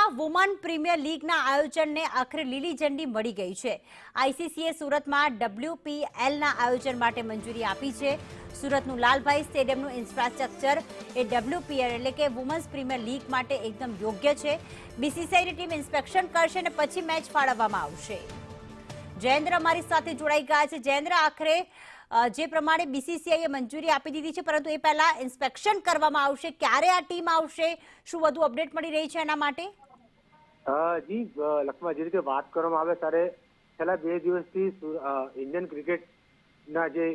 સુરતમાં woman premier લીગના આયોજનને આખરે લીલી ઝંડી મળી ગઈ છે। આઈસીસીએ સુરતમાં WPLના આયોજન માટે મંજૂરી આપી છે। સુરતનું લાલભાઈ સ્ટેડિયમનું ઇન્ફ્રાસ્ટ્રક્ચર એ WPL એટલે કે વુમન્સ પ્રીમિયર લીગ માટે એકદમ યોગ્ય છે। બીસીસીઆઈની ટીમ ઇન્સ્પેક્શન કરશે અને પછી મેચ ફાળવવામાં આવશે। જયેન્દ્ર અમારી સાથે જોડાઈ ગયા છે। જયેન્દ્ર, આખરે જે પ્રમાણે બીસીસીઆઈએ મંજૂરી આપી દીધી છે, પરંતુ એ પહેલા ઇન્સ્પેક્શન કરવામાં આવશે। ક્યારે આ ટીમ આવશે, શું વધુ અપડેટ મળી રહી છે એના માટે? જી લક્ષ્મણ, જે રીતે વાત કરવામાં આવે ત્યારે છેલ્લા 2 દિવસથી ઇન્ડિયન ક્રિકેટના જે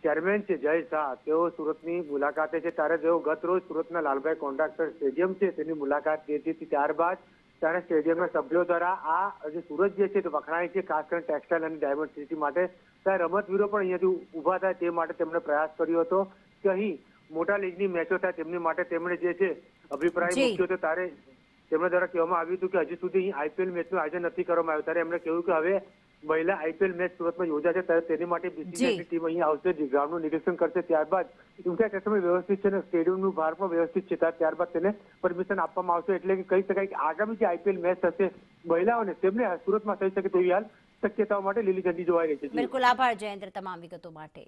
ચેરમેન છે જય શાહ, તેઓ સુરતની મુલાકાતે છે। ત્યારે તેઓ ગત રોજ સુરતના લાલભાઈ કોન્ટ્રાક્ટર સ્ટેડિયમ છે તેની મુલાકાત લીધી હતી। ત્યારબાદ ત્યારે સ્ટેડિયમના સભ્યો દ્વારા આ જે સુરત જે છે તે વખણાય છે, ખાસ કરીને ટેક્સટાઇલ અને ડાયમંડ સિટી માટે। ત્યારે રમતવીરો પણ અહીંયાથી ઊભા થાય તે માટે તેમણે પ્રયાસ કર્યો હતો કે અહીં મોટા લીગની મેચો થાય તેમની માટે તેમણે જે છે અભિપ્રાય મૂક્યો હતો। ત્યારે તેમના દ્વારા કહેવામાં આવ્યું હતું કે હજી સુધી અહીં આઈપીએલ મેચનું આયોજન નથી કરવામાં આવ્યું। ત્યારે એમણે કહ્યું કે હવે મહિલા આઈપીએલ મેચ સુરતમાં યોજાશે, ત્યારે તેની માટે બીસીસીઆઈની ટીમ અહીં આવશે, ગ્રાઉન્ડનું નિરીક્ષણ કરશે। ત્યારબાદ ઇન્ફ્રાસ્ટ્રક્ચર વ્યવસ્થિત છે ને સ્ટેડિયમનું ભાર પણ વ્યવસ્થિત છે, ત્યારબાદ તેને પરમિશન આપવામાં આવશે। એટલે કે કહી શકાય કે આગામી જે આઈપીએલ મેચ થશે મહિલાઓને તેમને સુરતમાં થઈ શકે તેવી હાલ શક્યતાઓ માટે લીલી ઝંડી જોવાઈ રહી છે। બિલકુલ, આભાર જયેન્દ્ર તમામ વિગતો માટે।